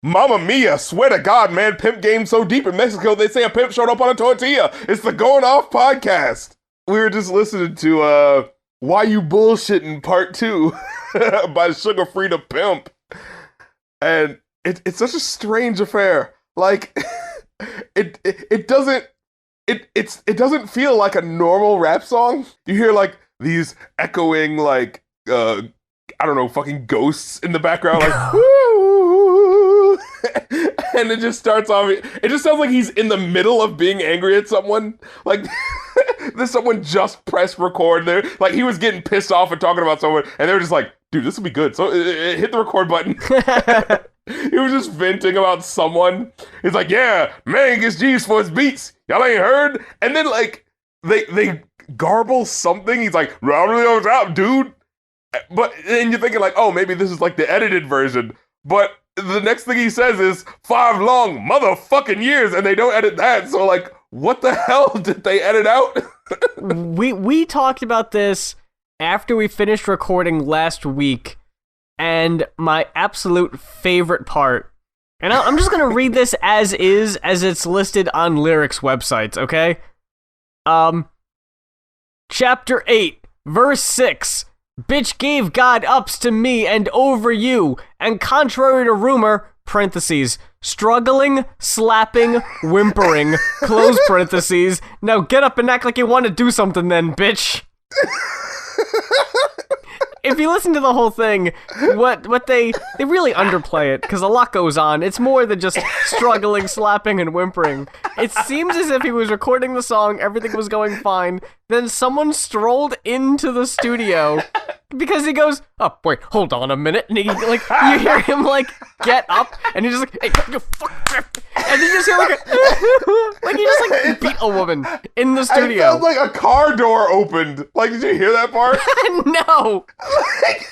Mama mia, swear to God, man, pimp game so deep in Mexico, they say a pimp showed up on a tortilla. It's the Going Off podcast. We were just listening to Why You Bullshitting Part 2 by Sugar Free to Pimp. And it's such a strange affair. Like, it doesn't feel like a normal rap song. You hear like these echoing like I don't know, fucking ghosts in the background, like woo, and it just starts off. It just sounds like he's in the middle of being angry at someone. Like someone just pressed record there, like he was getting pissed off and talking about someone, and they were just like, "Dude, this will be good." So hit the record button. He was just venting about someone. He's like, "Yeah, man gets G's for his beats. Y'all ain't heard?" And then like they garble something. He's like, "Dude." But then you're thinking like, oh, maybe this is like the edited version. But the next thing he says is 5 long motherfucking years, and they don't edit that. So like, what the hell did they edit out? we talked about this after we finished recording last week, and my absolute favorite part, and I'm just gonna read this as it's listed on lyrics websites, okay? Chapter 8, verse 6. Bitch gave God ups to me and over you, and contrary to rumor, parentheses, struggling, slapping, whimpering, close parentheses, now get up and act like you want to do something then, bitch. If you listen to the whole thing, what they really underplay it, because a lot goes on. It's more than just struggling, slapping, and whimpering. It seems as if he was recording the song, everything was going fine, then someone strolled into the studio, because he goes, "Oh, wait, hold on a minute," and he, like, you hear him, like, get up, and he's just like, "Hey, you fuck," and you just hear, like, like, he just, like, beat a woman in the studio. It sounds like a car door opened. Like, did you hear that part? No!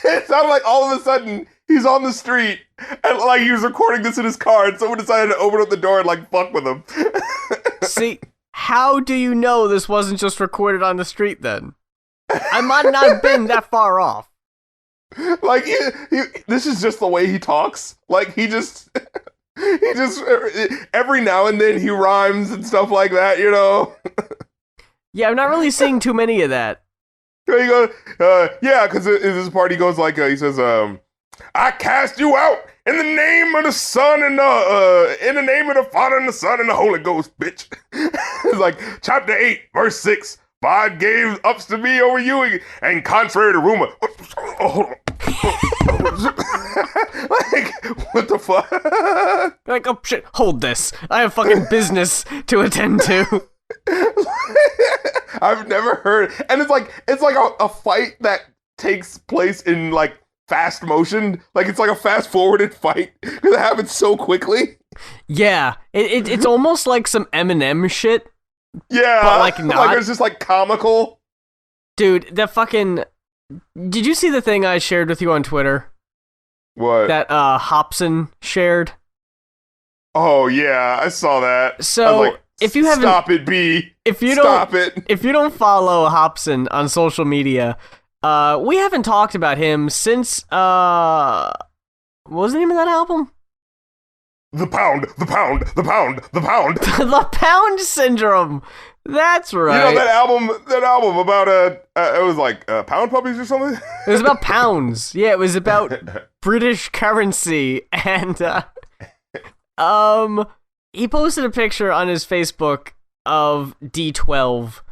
It sounded like all of a sudden, he's on the street, and, like, he was recording this in his car, and someone decided to open up the door and, like, fuck with him. See, how do you know this wasn't just recorded on the street, then? I might not have been that far off. Like, this is just the way he talks. Like, he just, every now and then he rhymes and stuff like that, you know? Yeah, I'm not really seeing too many of that. He goes, yeah, because in this part he goes like, he says, I cast you out in the name of the Son and in the name of the Father and the Son and the Holy Ghost, bitch. It's like, chapter 8, verse 6. God gave ups to me over you, and contrary to rumor. Like, what the fuck? Like, oh shit, hold this. I have fucking business to attend to. I've never heard, and it's like a fight that takes place in like fast motion. Like, it's like a fast forwarded fight because it happens so quickly. Yeah, it's almost like some Eminem shit. Yeah, but like not. Like it's just like comical. Dude, that fucking. Did you see the thing I shared with you on Twitter? What? That Hobson shared. Oh yeah, I saw that. So like, if you haven't, stop it, B. If you stop it. If you don't follow Hobson on social media, we haven't talked about him since what was the name of that album? The Pound, the Pound, the Pound, the Pound. The Pound Syndrome. That's right. You know that album about it was like pound puppies or something? It was about pounds. Yeah, it was about British currency, and he posted a picture on his Facebook of D12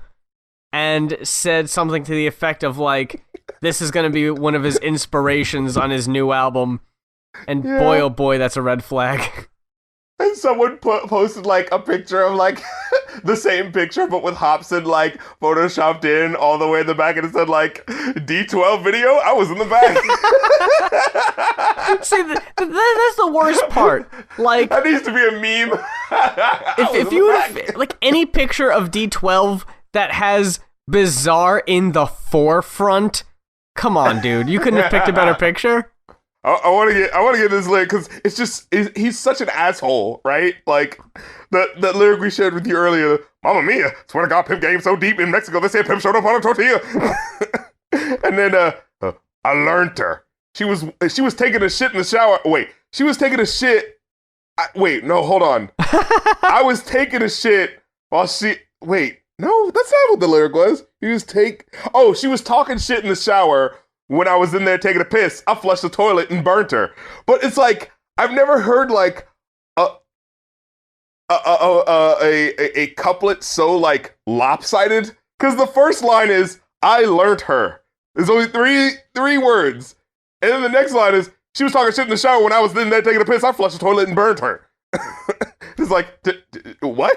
and said something to the effect of like, this is going to be one of his inspirations on his new album. And yeah. Boy, oh boy, that's a red flag. And someone posted like a picture of like the same picture, but with Hobson like photoshopped in all the way in the back, and it said like D12 video. I was in the back. See, that's the worst part. Like, that needs to be a meme. if you like any picture of D12 that has bizarre in the forefront, come on, dude, you couldn't have picked a better picture. I want to get this lyric because it's just he's such an asshole, right? Like that lyric we shared with you earlier. Mama mia, swear to God, pimp game so deep in Mexico they say pimp showed up on a tortilla. And then I learned her. She was taking a shit in the shower. Wait, she was taking a shit Wait, no, hold on. I was taking a shit while wait, no, that's not what the lyric was. She was talking shit in the shower when I was in there taking a piss. I flushed the toilet and burnt her. But it's like, I've never heard like a couplet so like lopsided. Because the first line is, I learnt her. There's only three words. And then the next line is, she was talking shit in the shower when I was in there taking a piss. I flushed the toilet and burnt her. It's like, what?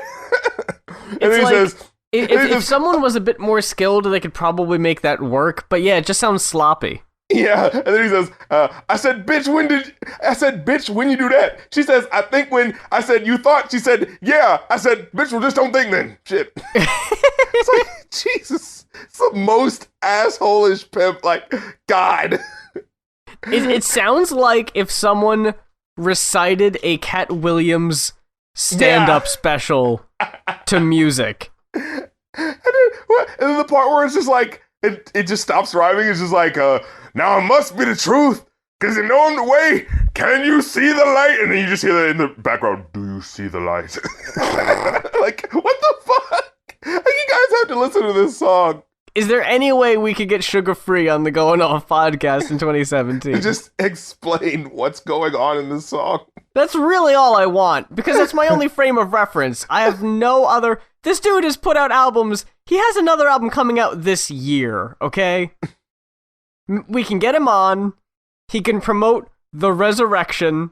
And then he says... If someone was a bit more skilled, they could probably make that work. But yeah, it just sounds sloppy. Yeah, and then he says, I said, bitch, when you do that? She says, I think when. I said, you thought? She said, yeah. I said, bitch, well, just don't think then. Shit. It's like, Jesus. It's the most asshole-ish pimp. Like, God. It sounds like if someone recited a Cat Williams stand-up special to music. And then the part where it's just like, it just stops rhyming. It's just like, now it must be the truth, because you know I'm the way. Can you see the light? And then you just hear that in the background, do you see the light? Like, what the fuck? Like, you guys have to listen to this song. Is there any way we could get sugar-free on the Going Off podcast in 2017? Just explain what's going on in this song. That's really all I want, because that's my only frame of reference. I have no other... This dude has put out albums. He has another album coming out this year, okay? We can get him on. He can promote The Resurrection.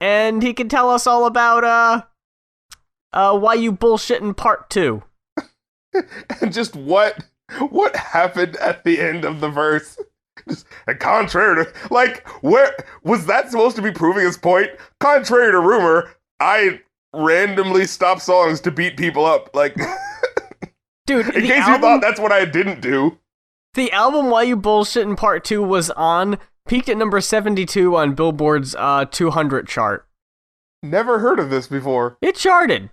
And he can tell us all about, Why You Bullshittin' Part 2. And just what happened at the end of the verse? Just, and contrary to, like, where was that supposed to be proving his point? Contrary to rumor, I randomly stop songs to beat people up. Like, dude, in case you thought that's what I didn't do. The album Why You Bullshittin' Part 2 was peaked at number 72 on Billboard's 200 chart. Never heard of this before. It charted.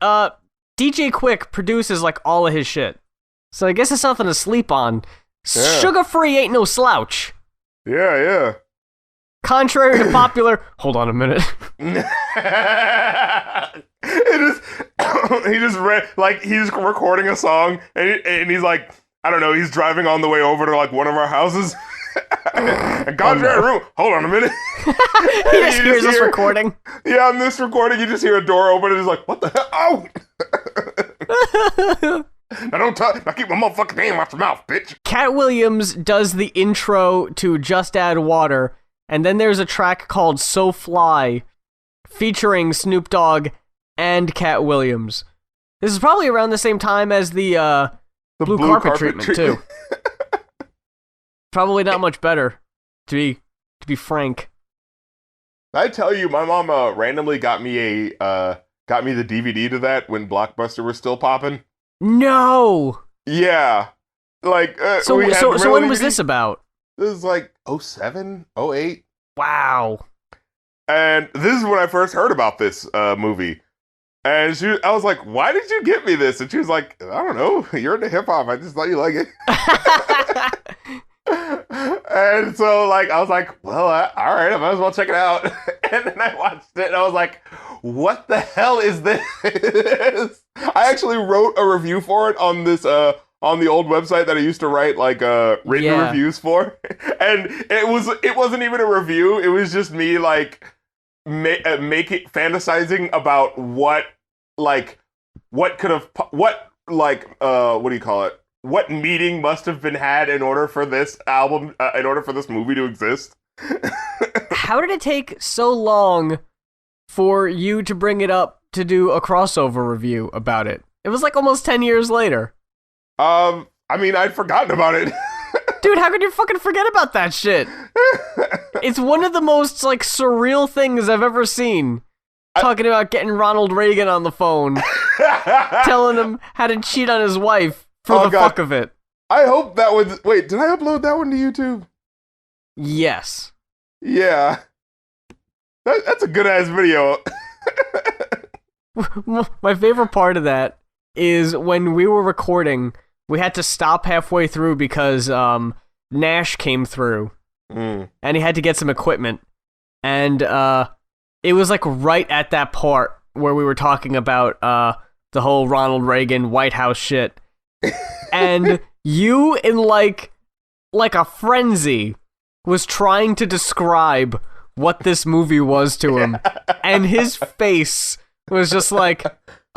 DJ Quick produces like all of his shit. So I guess it's something to sleep on. Yeah. Sugar-free ain't no slouch. Yeah. Contrary to popular... Hold on a minute. He just read, like, he's recording a song, and he's like, I don't know, he's driving on the way over to, like, one of our houses. And contrary to room, hold on a minute. He just hears us recording. Yeah, on this recording, you just hear a door open, and he's like, what the hell? Oh! Now don't touch. Now keep my motherfucking name out your mouth, bitch. Cat Williams does the intro to Just Add Water, and then there's a track called So Fly, featuring Snoop Dogg and Cat Williams. This is probably around the same time as the blue carpet treatment too. Probably not much better, to be frank. I tell you, my mom randomly got me the DVD to that when Blockbuster was still popping. No. Yeah. Like so when was this about? This is like 07, 08. Wow. And this is when I first heard about this movie. And I was like, why did you get me this? And she was like, I don't know. You're into hip hop. I just thought you like it. And so, like, I was like, well, all right, I might as well check it out. And then I watched it, and I was like, what the hell is this? I actually wrote a review for it on this, on the old website that I used to write, like, written reviews for. And it wasn't even a review. It was just me, like, fantasizing about what what meeting must have been had in order for this album, in order for this movie to exist. How did it take so long for you to bring it up to do a crossover review about it? It was like almost 10 years later. I mean, I'd forgotten about it. Dude, how could you fucking forget about that shit? It's one of the most, like, surreal things I've ever seen. Talking about getting Ronald Reagan on the phone. Telling him how to cheat on his wife for the fuck of it. I hope that was... Wait, did I upload that one to YouTube? Yes. Yeah. That's a good-ass video. My favorite part of that is when we were recording, we had to stop halfway through because Nash came through. And he had to get some equipment. And It was like right at that part where we were talking about the whole Ronald Reagan White House shit. And you, in like a frenzy, was trying to describe what this movie was to him. And his face was just like,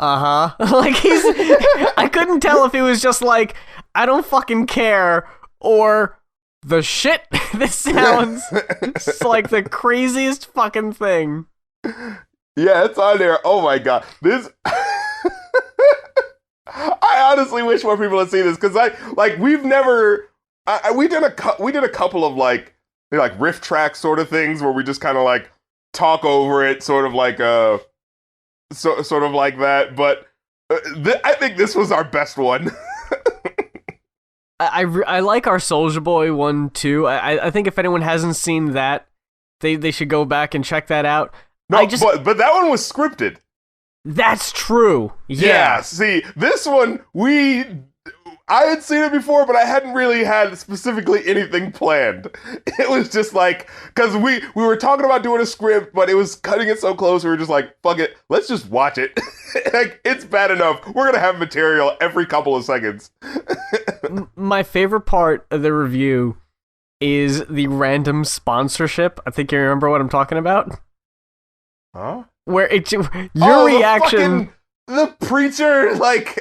like I couldn't tell if he was just like, I don't fucking care, or the shit. This sounds like the craziest fucking thing. Yeah, it's on there. Oh my god, this. I honestly wish more people had seen this because we've never. We did a couple of like riff track sort of things where we just kind of like talk over it, sort of like sort of like that. But I think this was our best one. I like our Soulja Boy one too. I think if anyone hasn't seen that, they should go back and check that out. No, but that one was scripted. That's true. Yeah. See, this one I had seen it before, but I hadn't really had specifically anything planned. It was just like, because we were talking about doing a script, but it was cutting it so close, we were just like, fuck it, let's just watch it. Like, it's bad enough. We're going to have material every couple of seconds. My favorite part of the review is the random sponsorship. I think you remember what I'm talking about. Huh? Where your reaction... The preacher, like,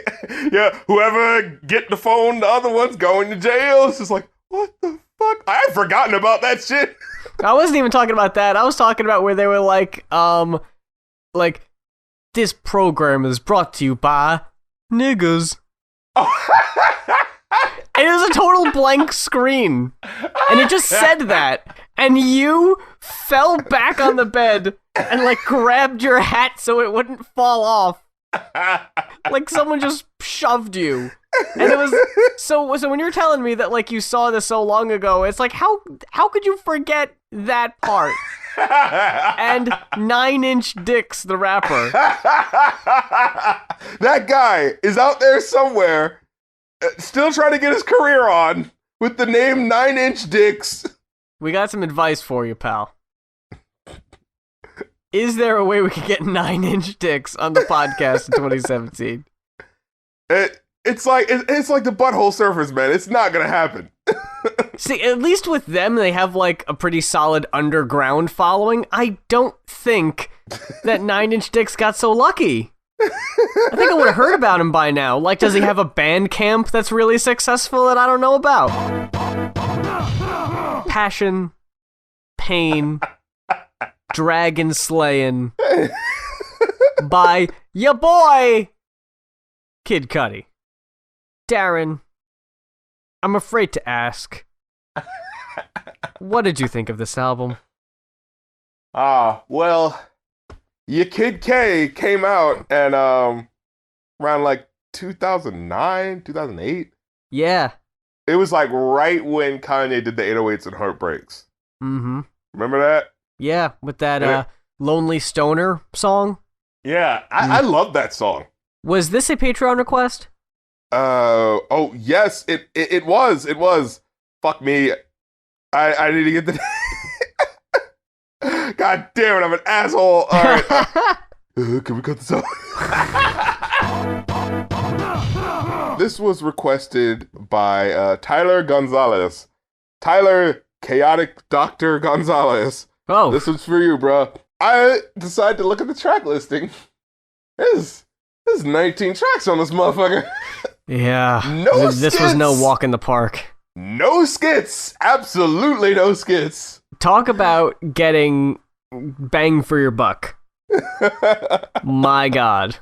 yeah, whoever get the phone, the other one's going to jail. It's just like, what the fuck? I had forgotten about that shit. I wasn't even talking about that. I was talking about where they were like, this program is brought to you by niggas. Oh. And it was a total blank screen. And it just said that. And you fell back on the bed and, like, grabbed your hat so it wouldn't fall off. Like someone just shoved you. And it was so when you're telling me that like you saw this so long ago, it's like how could you forget that part? And 9 Inch Dicks, the rapper. That guy is out there somewhere, still trying to get his career on with the name 9 Inch Dicks. We got some advice for you, pal. Is there a way we could get 9 Inch Dicks on the podcast in 2017? It's like the Butthole Surfers, man. It's not gonna happen. See, at least with them, they have like a pretty solid underground following. I don't think that 9 Inch Dicks got so lucky. I think I would have heard about him by now. Like, does he have a band camp that's really successful that I don't know about? Passion, pain, dragon slaying by ya boy Kid Cudi. Darren, I'm afraid to ask, what did you think of this album? Well, your Kid K came out and around like 2009, 2008. Yeah. It was like right when Kanye did the 808s and Heartbreaks. Mm-hmm. Remember that? Yeah, with that Lonely Stoner song. Yeah, I love that song. Was this a Patreon request? Oh yes, it was. It was. Fuck me. I need to get the God damn it, I'm an asshole. All right. Can we cut this out? This was requested by Tyler Gonzalez. Tyler Chaotic Dr. Gonzalez. Oh. This was for you, bro. I decided to look at the track listing. There's 19 tracks on this motherfucker. Yeah. No This skits. was no walk in the park. No skits. Absolutely no skits. Talk about getting bang for your buck. My God.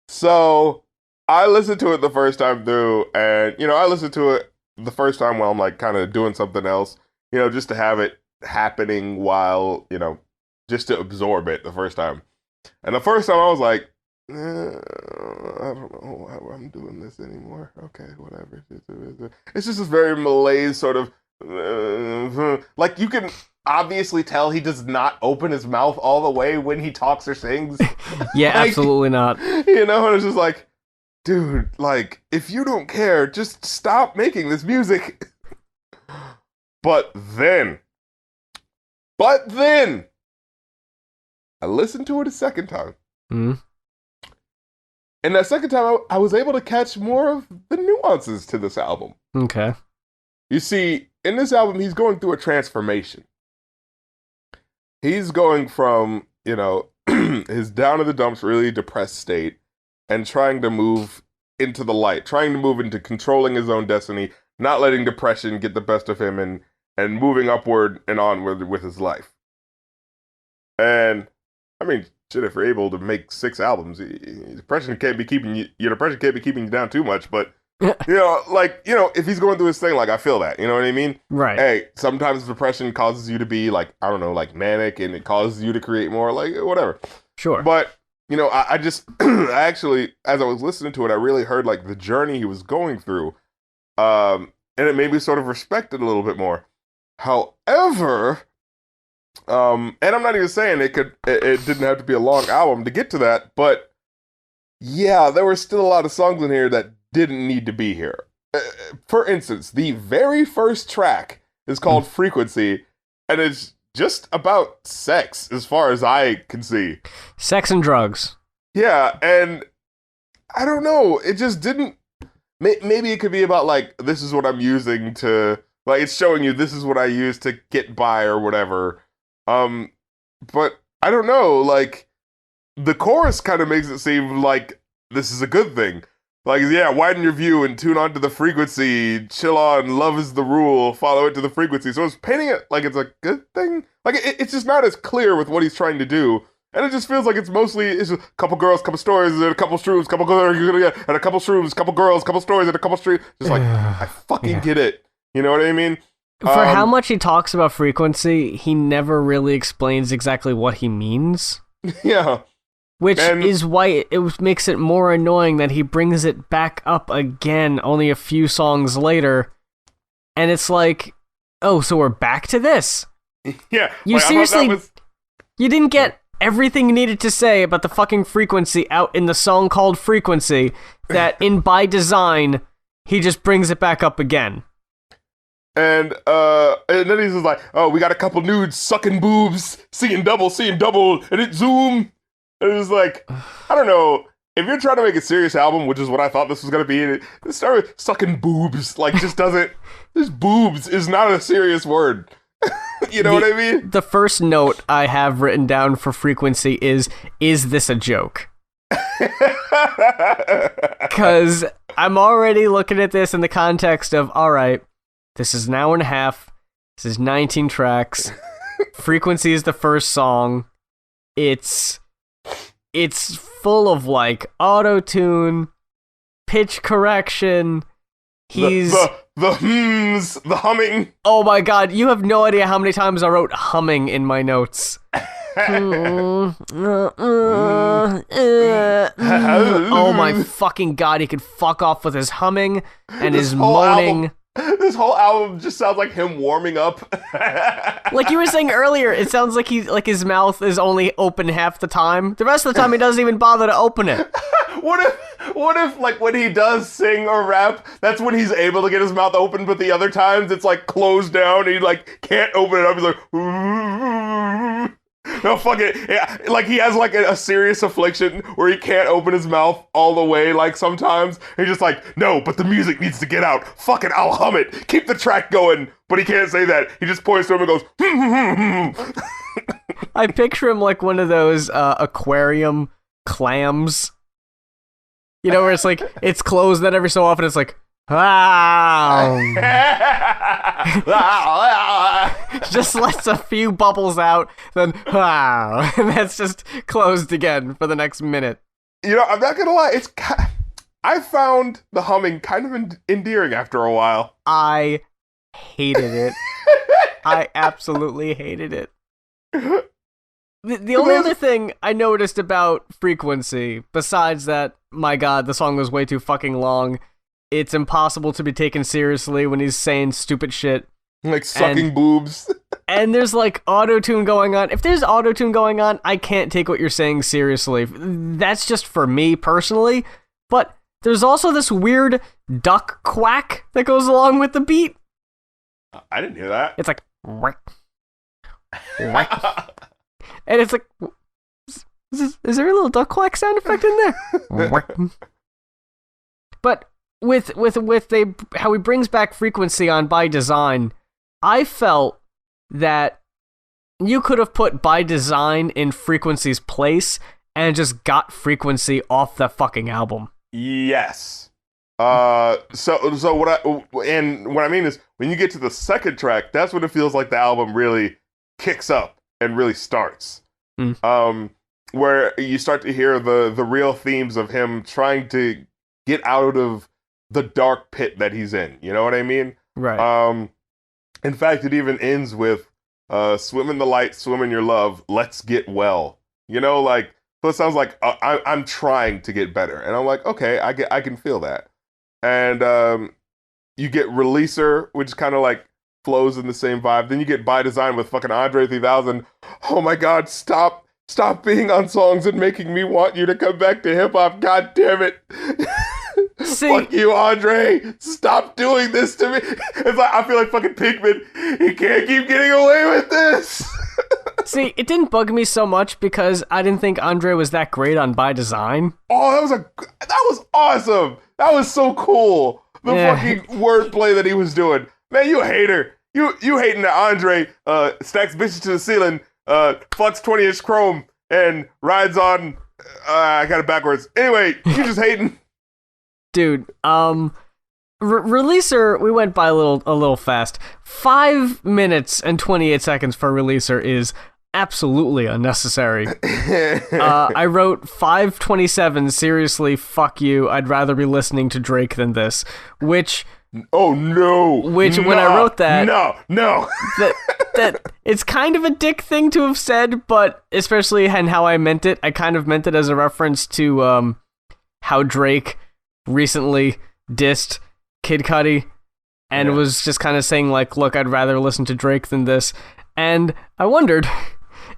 So, I listened to it the first time through, and, I listened to it the first time while I'm, like, kind of doing something else, just to have it happening while, just to absorb it the first time. And the first time I was like, I don't know how I'm doing this anymore. Okay, whatever. It's just this very malaise sort of, like, you can obviously tell he does not open his mouth all the way when he talks or sings. Yeah, like, absolutely not. And it's just like, dude, like, if you don't care, just stop making this music. But then, I listened to it a second time. Hmm. And that second time, I was able to catch more of the nuances to this album. Okay. You see, in this album, he's going through a transformation. He's going from, his down in the dumps, really depressed state, and trying to move into the light, trying to move into controlling his own destiny, not letting depression get the best of him, and moving upward and onward with his life. And, I mean, shit, if you're able to make 6 albums, depression can't be keeping you down too much, but, if he's going through his thing, I feel that, you know what I mean? Right. Hey, sometimes depression causes you to be, manic, and it causes you to create more, whatever. Sure. But, I just, I actually, as I was listening to it, I really heard, the journey he was going through, and it made me sort of respect it a little bit more. However, and I'm not even saying it didn't have to be a long album to get to that, but yeah, there were still a lot of songs in here that didn't need to be here. For instance, the very first track is called Frequency, and it's just about sex, as far as I can see. Sex and drugs. Yeah, and I don't know, it just didn't... Maybe it could be about, this is what I'm using to... it's showing you this is what I use to get by or whatever. But I don't know, the chorus kind of makes it seem like this is a good thing. Widen your view and tune on to the frequency, chill on, love is the rule, follow it to the frequency. So it's painting it like it's a good thing. It's just not as clear with what he's trying to do. And it just feels like it's just a couple girls, couple stories, and a couple shrooms, couple girls, and a couple shrooms, couple girls, couple stories, and a couple streams. Just I fucking get it. You know what I mean? For how much he talks about frequency, he never really explains exactly what he means. Yeah. Which is why it makes it more annoying that he brings it back up again only a few songs later. And it's like, oh, so we're back to this? Yeah. You seriously... You didn't get everything you needed to say about the fucking frequency out in the song called Frequency, that by design, he just brings it back up again. And then he's just like, oh, we got a couple nudes sucking boobs, seeing double, and it zoom. And it's like, I don't know, if you're trying to make a serious album, which is what I thought this was going to be, it started with sucking boobs, this boobs is not a serious word. You know what I mean? The first note I have written down for Frequency is this a joke? Because I'm already looking at this in the context of, all right, this is an hour and a half. This is 19 tracks. Frequency is the first song. It's full of auto-tune, pitch correction. He's the hums, the humming. Oh my god, you have no idea how many times I wrote humming in my notes. Oh my fucking god, he could fuck off with his humming and his moaning. This whole album just sounds like him warming up. Like you were saying earlier, it sounds like his mouth is only open half the time. The rest of the time, he doesn't even bother to open it. What if when he does sing or rap, that's when he's able to get his mouth open, but the other times it's closed down and he can't open it up. He's like, no, fuck it. Yeah, he has a serious affliction where he can't open his mouth all the way. Sometimes he's just no, but the music needs to get out. Fuck it, I'll hum it. Keep the track going. But he can't say that. He just points to him and goes. I picture him like one of those aquarium clams. You know, where it's closed, then every so often it's like, wow. Just lets a few bubbles out, then wow. And that's just closed again for the next minute. I'm not gonna lie, I found the humming kind of endearing after a while. I hated it. I absolutely hated it. The only other thing I noticed about Frequency, besides that, my god, the song was way too fucking long, it's impossible to be taken seriously when he's saying stupid shit. Sucking boobs. And there's auto-tune going on. If there's auto-tune going on, I can't take what you're saying seriously. That's just for me personally. But there's also this weird duck quack that goes along with the beat. I didn't hear that. It's like... Whack. Whack. And it's like, Is there a little duck quack sound effect in there? But with how he brings back frequency on By Design, I felt that you could have put By Design in Frequency's place and just got Frequency off the fucking album. Yes. So what I mean is, when you get to the second track, that's when it feels like the album really kicks up and really starts. Where you start to hear the real themes of him trying to get out of the dark pit that he's in. You know what I mean? Right. In fact, it even ends with swim in the light, swim in your love, let's get well. You know, like, so it sounds like I'm trying to get better. And I'm like, okay, I can feel that. And you get Releaser, which kind of like flows in the same vibe. Then you get By Design with fucking Andre 3000. Oh my God, stop being on songs and making me want you to come back to hip hop. God damn it. See, fuck you, Andre. Stop doing this to me. It's like, I feel like fucking Pinkman. He can't keep getting away with this. See, it didn't bug me so much because I didn't think Andre was that great on By Design. Oh, that was awesome. That was so cool. The fucking wordplay that he was doing. Man, you a hater. You hating that Andre stacks bitches to the ceiling, fucks 20-inch chrome, and rides on... I got it backwards. Anyway, you just hating. Dude, Releaser, we went by a little fast. 5 minutes and 28 seconds for Releaser is absolutely unnecessary. I wrote 5:27, seriously, fuck you, I'd rather be listening to Drake than this, which... Oh, no. Which, when I wrote that... No. that it's kind of a dick thing to have said, but especially in how I meant it, I kind of meant it as a reference to how Drake recently dissed Kid Cudi and was just kind of saying, like, look, I'd rather listen to Drake than this. And I wondered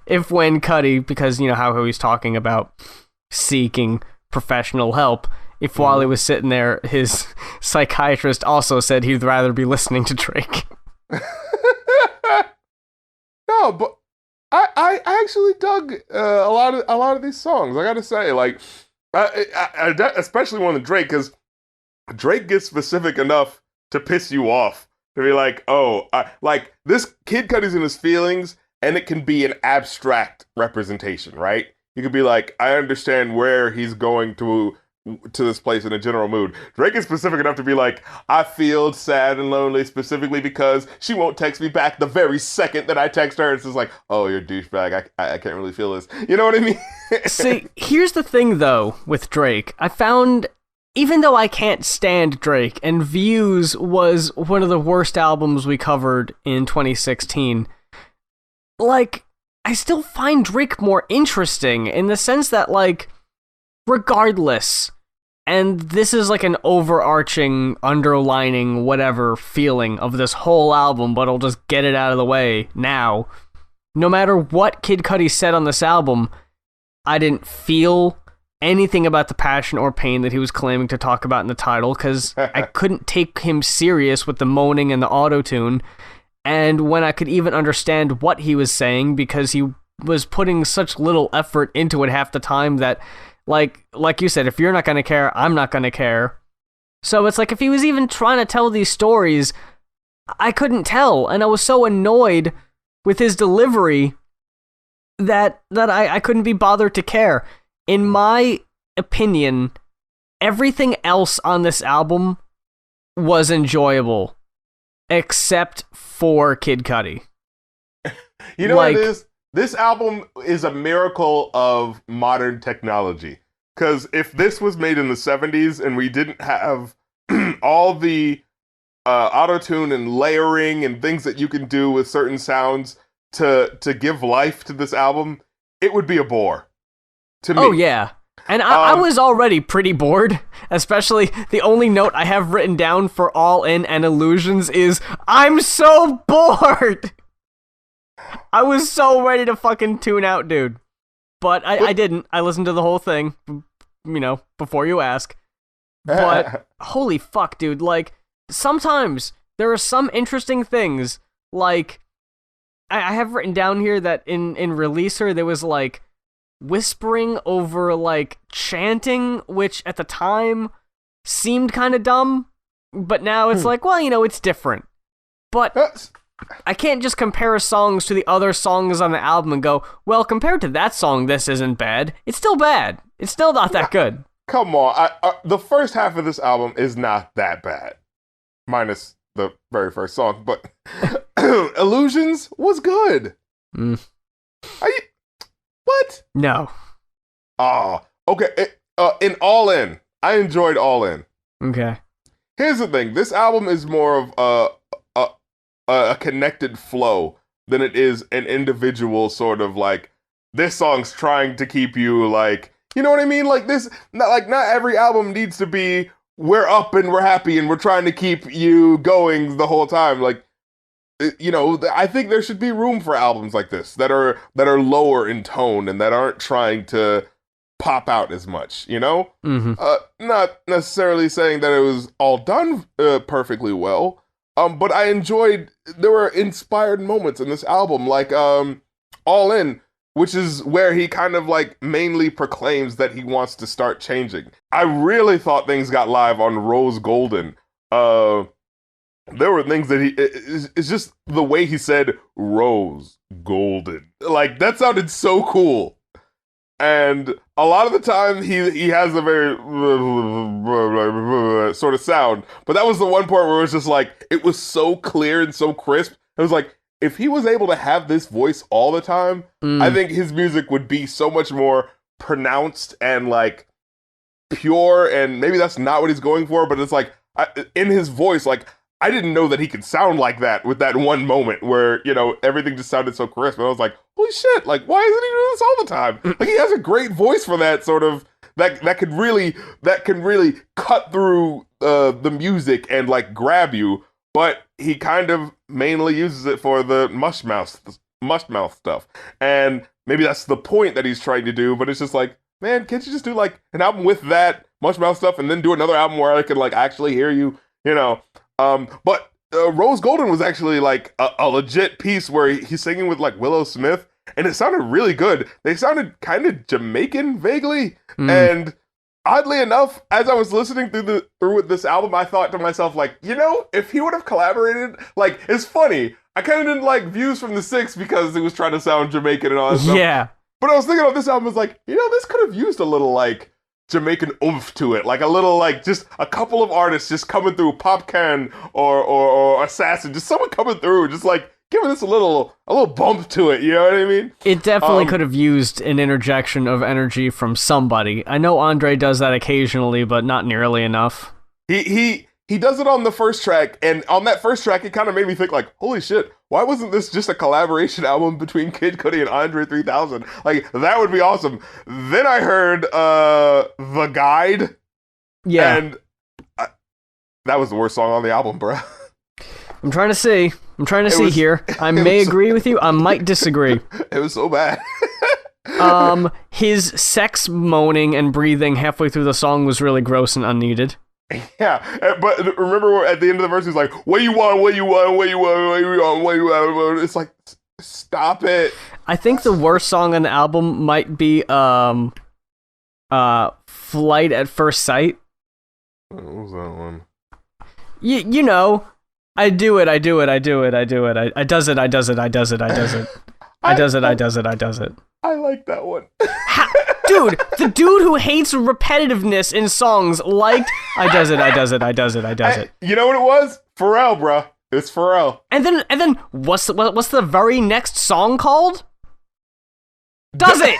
if when Cudi, because, you know, how he's talking about seeking professional help, if while he was sitting there, his psychiatrist also said he'd rather be listening to Drake. No, but I actually dug a lot of these songs. I gotta say, like, I especially one with Drake, because Drake gets specific enough to piss you off. To be like, oh, like, this Kid Cudi's in his feelings, and it can be an abstract representation, right? You could be like, I understand where he's going to this place in a general mood. Drake is specific enough to be like, I feel sad and lonely specifically because she won't text me back the very second that I text her. It's just like, oh, you're a douchebag. I can't really feel this. You know what I mean? See, here's the thing, though, with Drake. I found... Even though I can't stand Drake, and Views was one of the worst albums we covered in 2016, like, I still find Drake more interesting in the sense that, like, regardless, and this is like an overarching, underlining, whatever feeling of this whole album, but I'll just get it out of the way now. No matter what Kid Cudi said on this album, I didn't feel anything about the passion or pain that he was claiming to talk about in the title, because I couldn't take him serious with the moaning and the auto-tune, and when I could even understand what he was saying, because he was putting such little effort into it half the time that, like you said, if you're not going to care, I'm not going to care. So it's like, if he was even trying to tell these stories, I couldn't tell, and I was so annoyed with his delivery that I couldn't be bothered to care. In my opinion, everything else on this album was enjoyable, except for Kid Cudi. You know what it is? This album is a miracle of modern technology. Because if this was made in the 70s and we didn't have all the auto-tune and layering and things that you can do with certain sounds to give life to this album, it would be a bore. To me. Oh, yeah. And I was already pretty bored, especially the only note I have written down for All In and Illusions is, I'm so bored! I was so ready to fucking tune out, dude. But I didn't. I listened to the whole thing, you know, before you ask. But, holy fuck, dude, like, sometimes there are some interesting things, like, I have written down here that in Releaser there was, like, whispering over, like, chanting, which at the time seemed kind of dumb, but now it's like, well, you know, it's different. But I can't just compare songs to the other songs on the album and go, well, compared to that song, this isn't bad. It's still bad. It's still not that good. Come on. The first half of this album is not that bad. Minus the very first song, but Illusions was good. What? No. Oh, okay. In All In, I enjoyed All In. Okay. Here's the thing. This album is more of a connected flow than it is an individual sort of like, this song's trying to keep you like, you know what I mean? Like this, not every album needs to be, we're up and we're happy and we're trying to keep you going the whole time. Like, you know, I think there should be room for albums like this that are lower in tone and that aren't trying to pop out as much, you know? Mm-hmm. Not necessarily saying that it was all done perfectly well, but I enjoyed, there were inspired moments in this album, like All In, which is where he kind of like mainly proclaims that he wants to start changing. I really thought things got live on Rose Golden. There were things that it's just the way he said Rose Golden. Like, that sounded so cool. And a lot of the time he has a very sort of sound, but that was the one part where it was just like, it was so clear and so crisp. It was like, if he was able to have this voice all the time, I think his music would be so much more pronounced and like pure, and maybe that's not what he's going for, but it's like, in his voice, like, I didn't know that he could sound like that with that one moment where, you know, everything just sounded so crisp. And I was like, holy shit, like, why isn't he doing this all the time? Like, he has a great voice for that sort of, that can really cut through the music and, like, grab you. But he kind of mainly uses it for the mush mouth stuff. And maybe that's the point that he's trying to do, but it's just like, man, can't you just do, like, an album with that mush mouth stuff and then do another album where I can, like, actually hear you, you know? But Rose Golden was actually like a legit piece where he's singing with like Willow Smith, and it sounded really good. They sounded kind of Jamaican vaguely, and oddly enough, as I was listening through this album, I thought to myself, like, you know, if he would have collaborated, like, it's funny. I kind of didn't like Views from the Six because he was trying to sound Jamaican and all that stuff. Yeah. But I was thinking of this album as like, you know, this could have used a little like Jamaican oomph to it, like a little, like, just a couple of artists just coming through, Popcan or Assassin, just someone coming through, just like giving this a little bump to it, you know what I mean? It definitely could have used an interjection of energy from somebody. I know Andre does that occasionally, but not nearly enough. He does it on the first track, and on that first track, it kind of made me think, like, holy shit, why wasn't this just a collaboration album between Kid Cudi and Andre 3000? Like, that would be awesome. Then I heard The Guide, and that was the worst song on the album, bro. I'm trying to see here. I may agree with you, I might disagree. It was so bad. His sex moaning and breathing halfway through the song was really gross and unneeded. Yeah, but remember at the end of the verse, he's like, what you want, what you want, what you want, what you want, what you want. It's like, stop it. I think the worst song on the album might be Flight at First Sight. What was that one? You know, I do it, I do it, I do it, I do it, I does it, I does it, I does it, I does it. I does it, I does it, I does it. I like that one. Dude, the dude who hates repetitiveness in songs liked I does it, I does it, I does it, I does it. You know what it was? Pharrell, bro. It's Pharrell. And then what's the very next song called? Does it?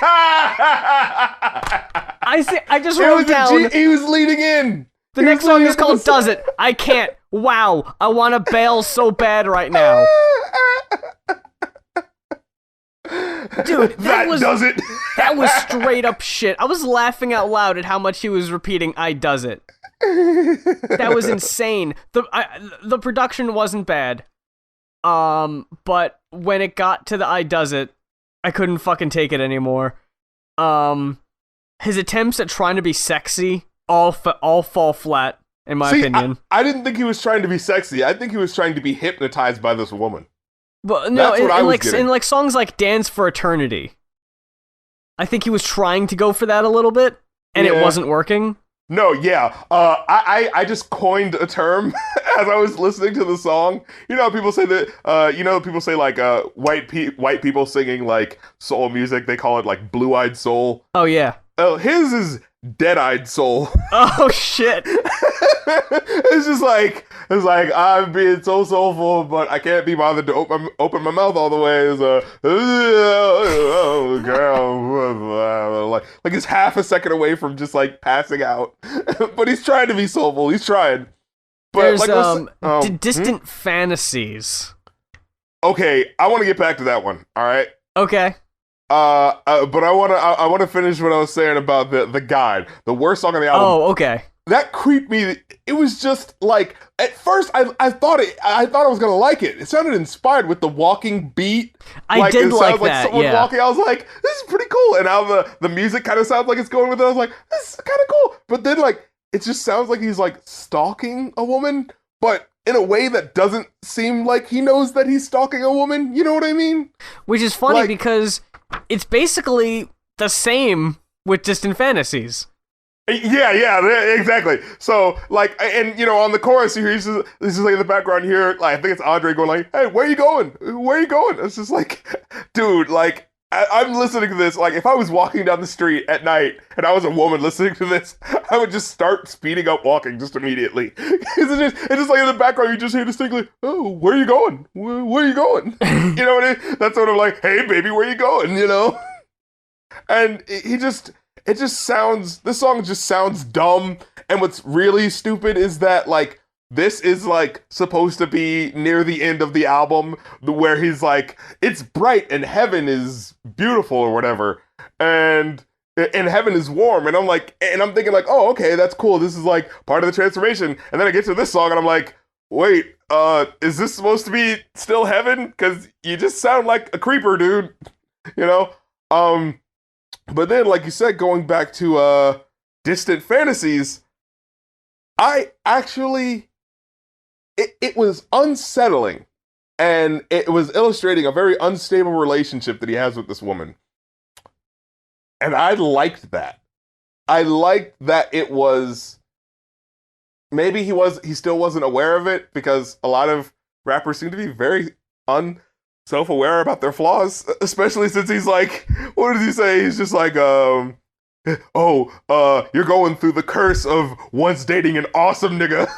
I just wrote down. He was leading in. The next song is called Does It. I can't. Wow. I want to bail so bad right now. Dude, that does it. That was straight up shit. I was laughing out loud at how much he was repeating I does it. That was insane. The production wasn't bad. But when it got to the I does it, I couldn't fucking take it anymore. His attempts at trying to be sexy all fall flat, in my opinion. I didn't think he was trying to be sexy. I think he was trying to be hypnotized by this woman. But no, in songs like Dance for Eternity. I think he was trying to go for that a little bit, and it wasn't working. No, yeah. I just coined a term as I was listening to the song. You know, people say that. People say like white people singing like soul music. They call it like blue-eyed soul. Oh yeah. Oh, his is dead-eyed soul. Oh shit. It's like I'm being so soulful, but I can't be bothered to open my mouth all the way. It's girl, like it's half a second away from just like passing out. But he's trying to be soulful. He's trying. But there's distant fantasies. Okay, I want to get back to that one. All right. Okay. But I want to finish what I was saying about the guide, the worst song on the album. Oh, okay. That creeped me. It was just like, at first I thought I was gonna like it. It sounded inspired with the walking beat. I did like like that. Someone Yeah. walking. I was like, this is pretty cool. And now the music kind of sounds like it's going with it. I was like, this is kind of cool. But then like it just sounds like he's like stalking a woman, but in a way that doesn't seem like he knows that he's stalking a woman. You know what I mean? Which is funny Like- because it's basically the same with Distant Fantasies. Yeah, exactly. So, like, and, you know, on the chorus, this is like in the background here, like, I think it's Andre going like, hey, where you going? Where you going? It's just like, dude, like, I'm listening to this, like, if I was walking down the street at night and I was a woman listening to this, I would just start speeding up walking just immediately. It's just like in the background, you just hear distinctly, oh, where you going? Where you going? You know what I mean? That's sort of like, hey, baby, where you going? You know? And this song just sounds dumb. And what's really stupid is that, like, this is, like, supposed to be near the end of the album where he's like, it's bright and heaven is beautiful or whatever. And heaven is warm. And I'm thinking like, oh, okay, that's cool. This is like part of the transformation. And then I get to this song and I'm like, wait, is this supposed to be still heaven? Because you just sound like a creeper, dude. You know? But then, like you said, going back to Distant Fantasies, I actually, it was unsettling, and it was illustrating a very unstable relationship that he has with this woman. And I liked that. I liked that it was, maybe he still wasn't aware of it, because a lot of rappers seem to be very self-aware about their flaws, especially since he's like, what does he say? He's just like, you're going through the curse of once dating an awesome nigga.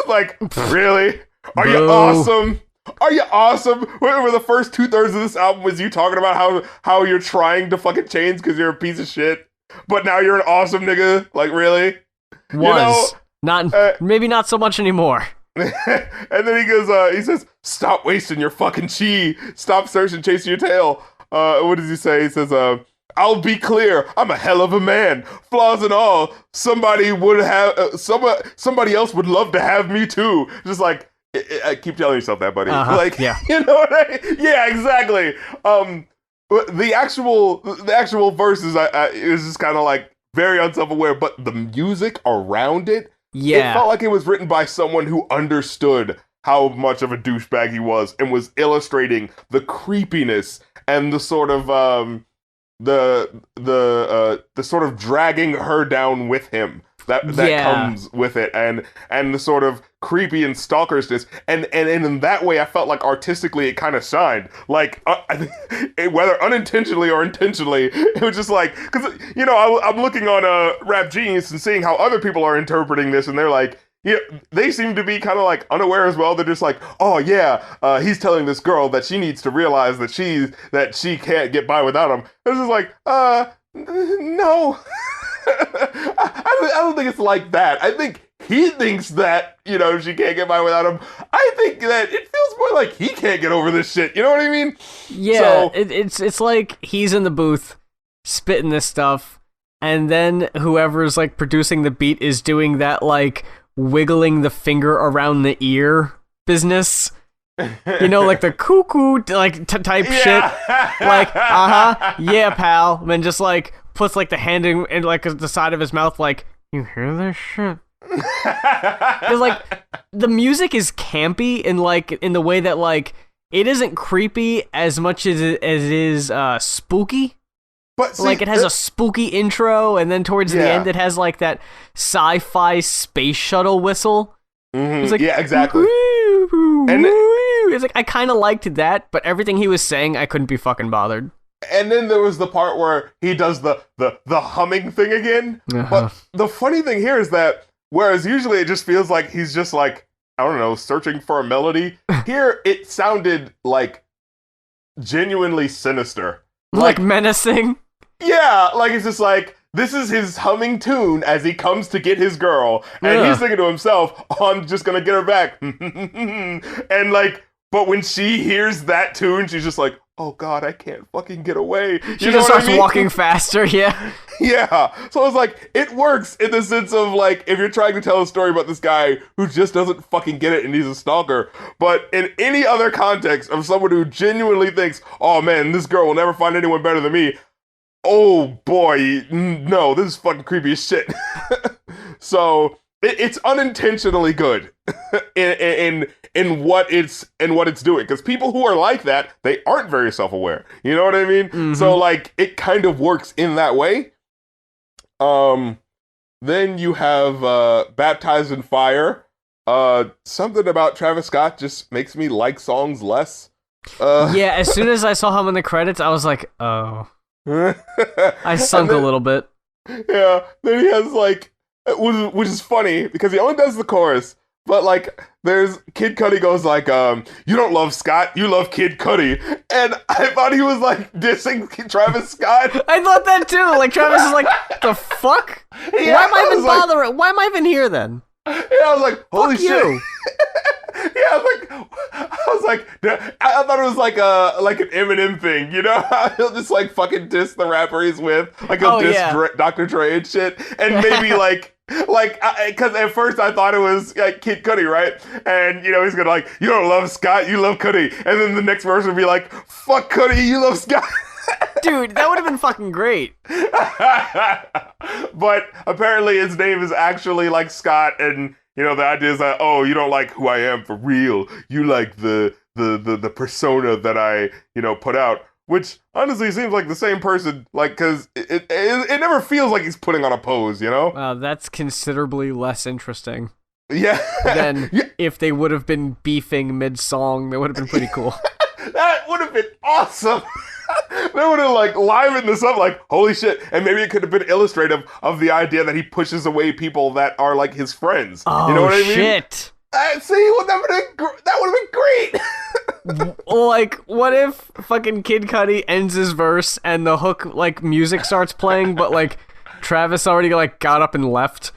Like, really? Are you awesome? Are you awesome? Where the first 2/3 of this album was you talking about how you're trying to fucking change because you're a piece of shit, but now you're an awesome nigga? Like, really? Maybe not so much anymore. And then he goes, he says, stop wasting your fucking chi. Stop searching, chasing your tail. What does he say? He says, I'll be clear. I'm a hell of a man. Flaws and all. Somebody else would love to have me too. Just like, I keep telling yourself that, buddy. Like, yeah. You know what yeah, exactly. The actual verses, it was just kind of like very unself-aware, but the music around it, yeah, it felt like it was written by someone who understood how much of a douchebag he was and was illustrating the creepiness and the sort of the sort of dragging her down with him that comes with it, and the sort of creepy and stalkerishness, and in that way I felt like artistically it kind of shined, like whether unintentionally or intentionally. It was just like, because you know, I'm looking on Rap Genius and seeing how other people are interpreting this, and they're like, yeah, they seem to be kind of like unaware as well. They're just like, oh yeah, he's telling this girl that she needs to realize that she can't get by without him. It's just like, no. I don't think it's like that. I think he thinks that, you know, she can't get by without him. I think that it feels more like he can't get over this shit. You know what I mean? Yeah, so, it's like he's in the booth spitting this stuff, and then whoever's like producing the beat is doing that like wiggling the finger around the ear business. You know, like the cuckoo like type shit. Like, yeah, pal. And then just like puts like the hand in like the side of his mouth, like, you hear this shit? Because like the music is campy in the way that like it isn't creepy as much as it is spooky. But see, like, it has a spooky intro, and then towards the end, it has, like, that sci-fi space shuttle whistle. Mm-hmm. It's like, yeah, exactly. And it's like, I kind of liked that, but everything he was saying, I couldn't be fucking bothered. And then there was the part where he does the humming thing again. But the funny thing here is that, whereas usually it just feels like he's just like, I don't know, searching for a melody, here it sounded like genuinely sinister. Like menacing? Yeah, like it's just like, this is his humming tune as he comes to get his girl, and he's thinking to himself, oh, I'm just gonna get her back. And like, but when she hears that tune, she's just like, oh god, I can't fucking get away. She just starts walking faster, yeah. Yeah. So it's like, it works in the sense of like, if you're trying to tell a story about this guy who just doesn't fucking get it and he's a stalker, but in any other context of someone who genuinely thinks, oh man, this girl will never find anyone better than me, oh boy, no, this is fucking creepy as shit. So it's unintentionally good in what it's doing, because people who are like that, they aren't very self-aware. You know what I mean? Mm-hmm. So like, it kind of works in that way. Then you have Baptized in Fire. Something about Travis Scott just makes me like songs less. Yeah, as soon as I saw him in the credits, I was like, oh. I sunk a little bit. Yeah, then he has like, which is funny because he only does the chorus, but like, there's Kid Cudi goes like, you don't love Scott, you love Kid Cudi, and I thought he was like dissing Travis Scott. I thought that too. Like, Travis is like, the fuck? Yeah, why am I even bothering? Why am I even here then? Yeah, I was like, holy fuck shit. You. Yeah, I thought it was like an Eminem thing, you know? He'll just like fucking diss the rapper he's with, like he'll diss Dr. Dre and shit, and maybe like, because at first I thought it was like Kid Cudi, right? And you know, he's gonna like, you don't love Scott, you love Cudi, and then the next verse would be like, fuck Cudi, you love Scott. Dude, that would have been fucking great. But apparently his name is actually like Scott, and you know, the idea is that, oh, you don't like who I am for real. You like the persona that I, you know, put out. Which, honestly, seems like the same person, like, because it never feels like he's putting on a pose, you know? Wow, that's considerably less interesting. Yeah. Than if they would have been beefing mid-song. That would have been pretty cool. That would have been awesome. They would have, like, livened this up, like, holy shit. And maybe it could have been illustrative of the idea that he pushes away people that are, like, his friends. Oh, you know what I mean? Shit. See, that would have been great. Like, what if fucking Kid Cudi ends his verse and the hook, like, music starts playing, but, like, Travis already, like, got up and left?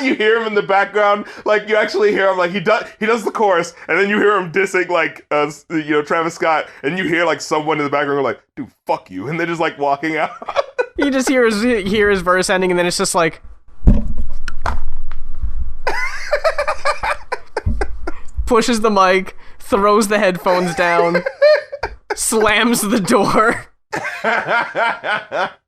You hear him in the background, like, you actually hear him, like, he does the chorus, and then you hear him dissing, like, you know, Travis Scott, and you hear, like, someone in the background go, like, dude, fuck you, and they're just, like, walking out. You just hear his verse ending, and then it's just like... pushes the mic, throws the headphones down, slams the door. That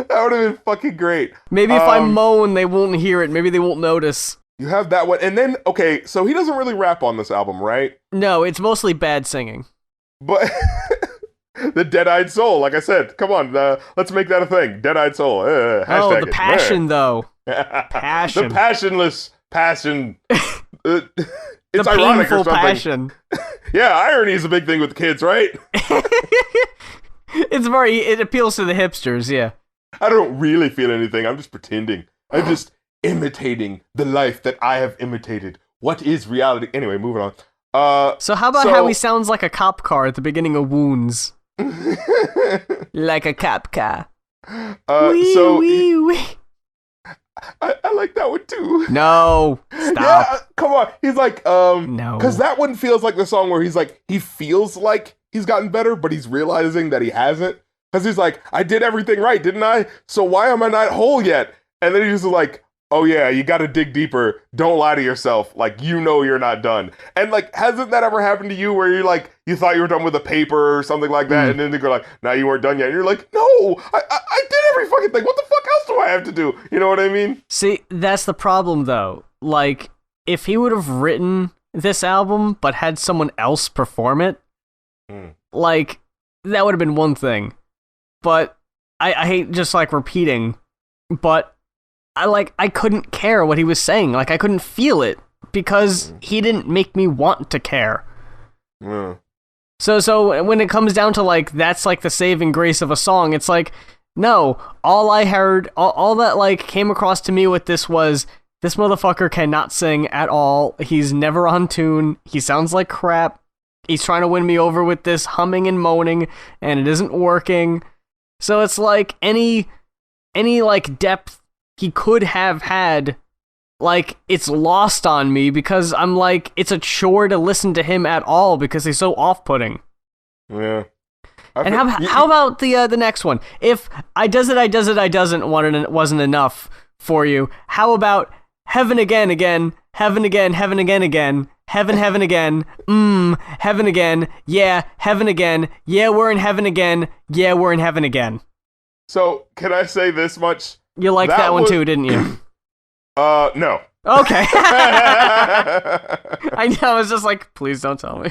would have been fucking great. Maybe if I moan, they won't hear it. Maybe they won't notice. You have that one. And then, okay, so he doesn't really rap on this album, right? No, it's mostly bad singing. But the Dead-Eyed Soul, like I said, come on, let's make that a thing. Dead-Eyed Soul. Oh, the passion, though. Passion. The passionless passion. It's the ironic painful or something. Passion. Yeah, irony is a big thing with kids, right? It appeals to the hipsters, yeah. I don't really feel anything. I'm just pretending. I'm just imitating the life that I have imitated. What is reality? Anyway, moving on. So how about how he sounds like a cop car at the beginning of Wounds? Like a cop car. Wee. I like that one too. No, stop. Yeah, come on. He's like, no. Because that one feels like the song where he's like, he feels like he's gotten better, but he's realizing that he hasn't. Because he's like, I did everything right, didn't I? So why am I not whole yet? And then he's just like, oh yeah, you gotta dig deeper. Don't lie to yourself. Like, you know you're not done. And like, hasn't that ever happened to you where you're like, you thought you were done with a paper or something like that, and then they go like, no, you weren't done yet. And you're like, no, I did every fucking thing. What the fuck else do I have to do? You know what I mean? See, that's the problem though. Like, if he would have written this album, but had someone else perform it, like, that would have been one thing. But I hate just like repeating, but I couldn't care what he was saying. Like I couldn't feel it because he didn't make me want to care. Yeah. So when it comes down to like that's like the saving grace of a song, it's like no, all I heard, all that like came across to me with this was this motherfucker cannot sing at all. He's never on tune. He sounds like crap. He's trying to win me over with this humming and moaning, and it isn't working. So it's like any like depth he could have had, like it's lost on me because I'm like it's a chore to listen to him at all because he's so off-putting. Yeah. And how about the next one? If I does it, I doesn't wasn't enough for you. How about heaven again, heaven again, heaven again, heaven again, heaven again, yeah, heaven again, yeah, we're in heaven again, yeah, we're in heaven again. So can I say this much? You liked that one too, didn't you? No. Okay. I know. I was just like, please don't tell me.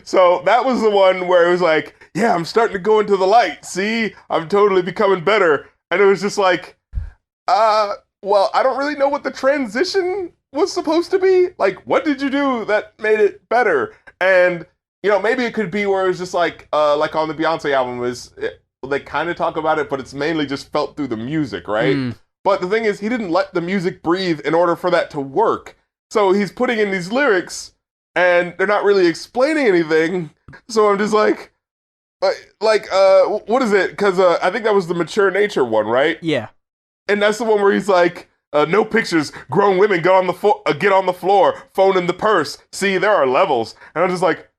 So that was the one where it was like, yeah, I'm starting to go into the light. See, I'm totally becoming better. And it was just like, well, I don't really know what the transition was supposed to be. Like, what did you do that made it better? And, you know, maybe it could be where it was just like on the Beyonce album they kind of talk about it, but it's mainly just felt through the music, right? But the thing is, he didn't let the music breathe in order for that to work. So he's putting in these lyrics and they're not really explaining anything. So I'm just like, what is it? Because I think that was the Mature Nature one, right? Yeah. And that's the one where he's like, no pictures, grown women get on the floor, phone in the purse. See, there are levels. And I'm just like,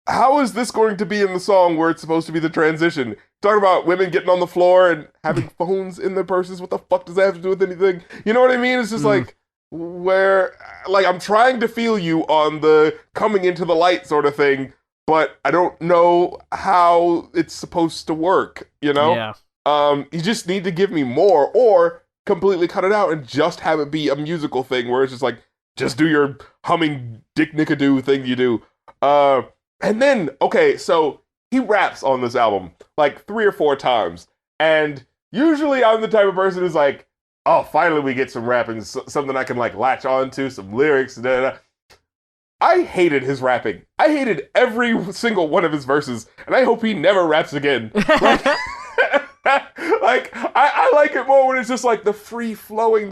how is this going to be in the song where it's supposed to be the transition? Talking about women getting on the floor and having phones in their purses. What the fuck does that have to do with anything? You know what I mean? It's just like, where, like, I'm trying to feel you on the coming into the light sort of thing, but I don't know how it's supposed to work, you know? Yeah. You just need to give me more, or completely cut it out and just have it be a musical thing where it's just like, just do your humming dick nickadoo thing you do. And then, okay, so he raps on this album like 3 or 4 times, and usually I'm the type of person who's like, oh, finally we get some rapping, something I can like latch on to, some lyrics, I hated his rapping. I hated every single one of his verses, and I hope he never raps again. Like, I like it more when it's just like the free flowing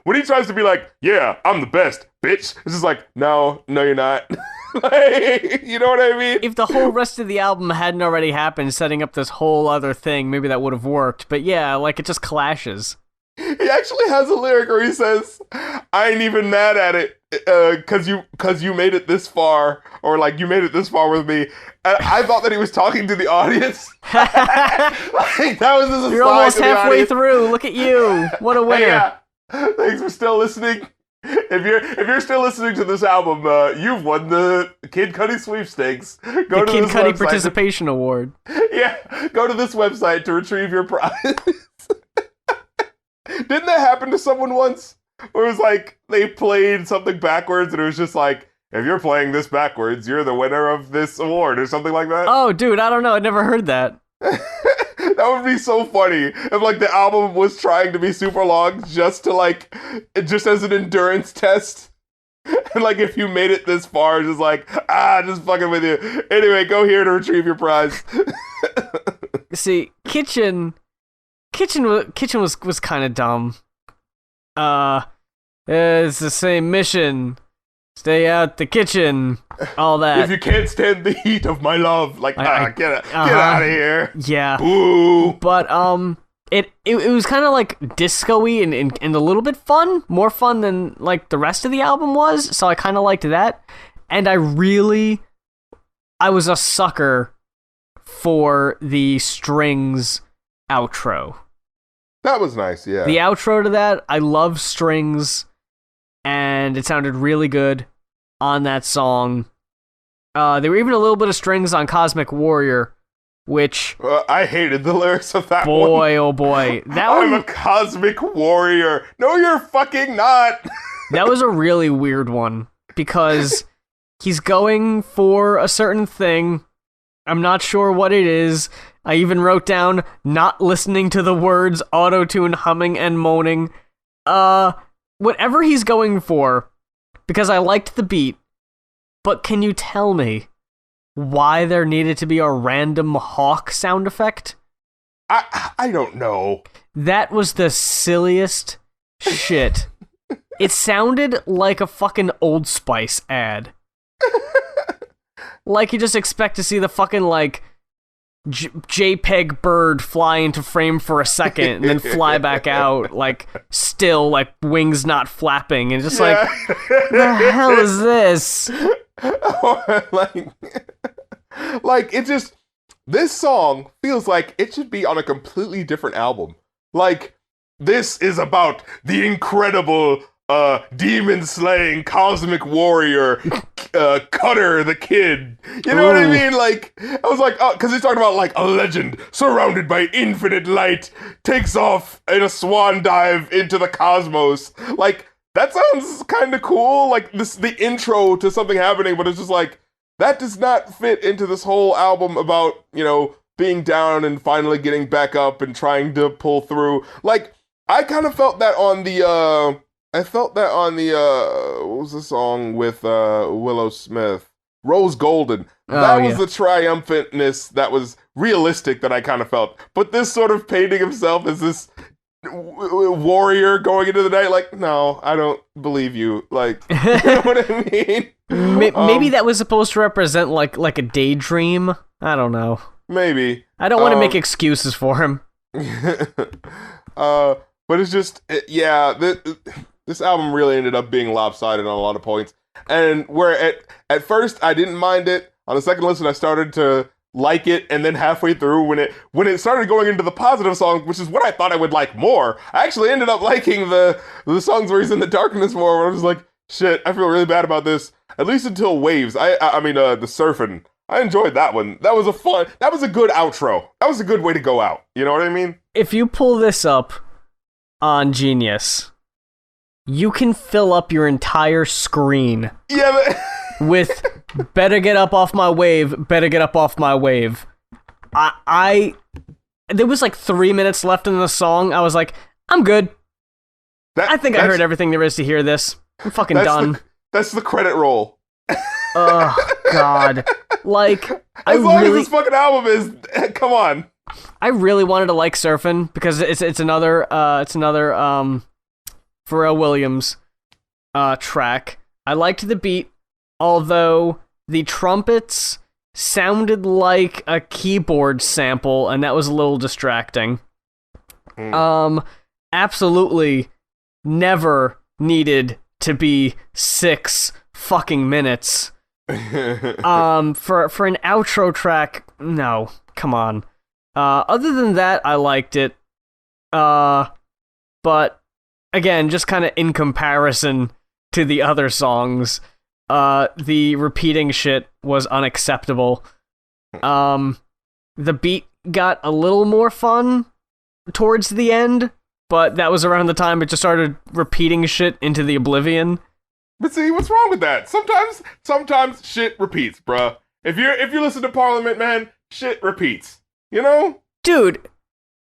When he tries to be like, yeah, I'm the best, bitch. It's just like, no, you're not. Like, you know what I mean? If the whole rest of the album hadn't already happened, setting up this whole other thing, maybe that would have worked. But yeah, like it just clashes. He actually has a lyric where he says, I ain't even mad at it, cause you made it this far, or like you made it this far with me. And I thought that he was talking to the audience. Like, that was his You're almost halfway through. Look at you. What a winner. Yeah. Thanks for still listening. If you're still listening to this album, you've won the Kid Cudi sweepstakes. The Kid Cudi Participation Award. Yeah, go to this website to retrieve your prize. Didn't that happen to someone once? Where it was like, they played something backwards and it was just like, if you're playing this backwards, you're the winner of this award or something like that? Oh, dude, I don't know. I never heard that. That would be so funny if like the album was trying to be super long just as an endurance test. And like if you made it this far, just like, just fucking with you. Anyway, go here to retrieve your prize. See, Kitchen was kind of dumb. It's the same mission. Stay out the kitchen. All that. If you can't stand the heat of my love, like, get out of here. Yeah. Boo. But it was kind of like disco-y and a little bit fun, more fun than like the rest of the album was. So I kind of liked that, and I was a sucker for the strings outro. That was nice, yeah. The outro to that, I love strings, and it sounded really good on that song. There were even a little bit of strings on Cosmic Warrior, which... I hated the lyrics of that one. Boy, oh boy. I'm a Cosmic Warrior. No, you're fucking not. That was a really weird one, because he's going for a certain thing, I'm not sure what it is. I even wrote down not listening to the words, auto-tune, humming, and moaning. Whatever he's going for, because I liked the beat, but can you tell me why there needed to be a random hawk sound effect? I don't know. That was the silliest shit. It sounded like a fucking Old Spice ad. Like you just expect to see the fucking, like, JPEG bird fly into frame for a second and then fly back out, like, still, like, wings not flapping, and just like, the hell is this? like, it just, this song feels like it should be on a completely different album. Like, this is about the incredible demon-slaying cosmic warrior, Cutter the Kid. You know what I mean? Like, I was like, oh, because he's talking about, like, a legend surrounded by infinite light takes off in a swan dive into the cosmos. Like, that sounds kind of cool. Like, the intro to something happening, but it's just like, that does not fit into this whole album about, you know, being down and finally getting back up and trying to pull through. Like, I kind of felt that on the, what was the song with Willow Smith? Rose Golden. That was the triumphantness that was realistic that I kind of felt. But this sort of painting himself as this warrior going into the night, like, no, I don't believe you. Like, you know what I mean? Maybe that was supposed to represent, like a daydream? I don't know. Maybe. I don't want to make excuses for him. But it's just, this album really ended up being lopsided on a lot of points. And where at first I didn't mind it, on the second listen I started to like it, and then halfway through when it started going into the positive songs, which is what I thought I would like more, I actually ended up liking the songs where he's in the darkness more, where I was like, shit, I feel really bad about this. At least until Waves. I mean, the surfing. I enjoyed that one. That was a good outro. That was a good way to go out. You know what I mean? If you pull this up on Genius, you can fill up your entire screen with better get up off my wave, better get up off my wave. There was like 3 minutes left in the song. I was like, I'm good. I think I heard everything there is to hear this. I'm fucking done. That's the credit roll. Oh, God. Like, as long as this fucking album is, come on. I really wanted to like Surfin' because it's another Pharrell Williams track. I liked the beat, although the trumpets sounded like a keyboard sample, and that was a little distracting. Absolutely never needed to be 6 fucking minutes. For an outro track, no, come on. Other than that, I liked it. But again, just kind of in comparison to the other songs, the repeating shit was unacceptable. The beat got a little more fun towards the end, but that was around the time it just started repeating shit into the oblivion. But see, what's wrong with that? Sometimes shit repeats, bruh. If you listen to Parliament, man, shit repeats. You know? Dude,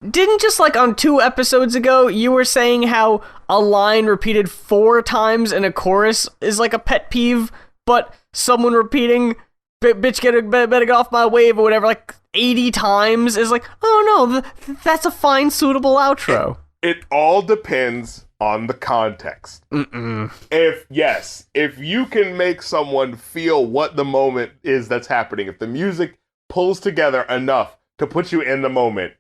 didn't just like on 2 episodes ago, you were saying how a line repeated 4 times in a chorus is like a pet peeve, but someone repeating, bitch, better get off my wave or whatever, like 80 times is like, oh no, that's a fine, suitable outro. It all depends on the context. If you can make someone feel what the moment is that's happening, if the music pulls together enough to put you in the moment,